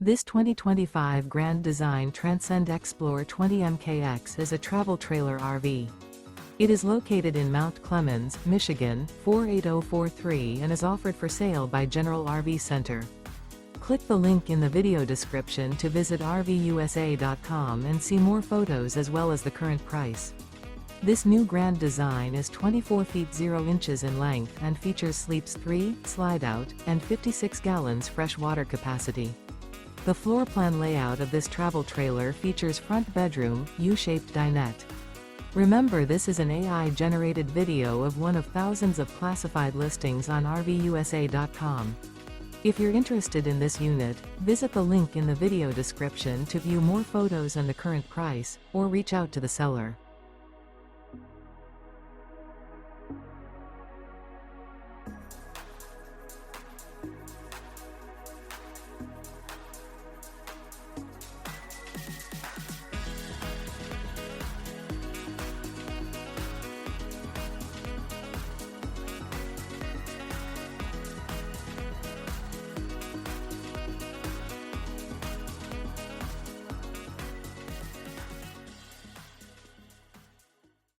This 2025 Grand Design Transcend Xplor 20 MKX is a travel trailer RV. It is located in Mount Clemens, Michigan, 48043 and is offered for sale by General RV Center. Click the link in the video description to visit RVUSA.com and see more photos as well as the current price. This new Grand Design is 24 feet 0 inches in length and features sleeps 3, Slideout, and 56 gallons fresh water capacity. The floor plan layout of this travel trailer features front bedroom, U-shaped dinette. Remember, this is an AI-generated video of one of thousands of classified listings on RVUSA.com. If you're interested in this unit, visit the link in the video description to view more photos and the current price, or reach out to the seller.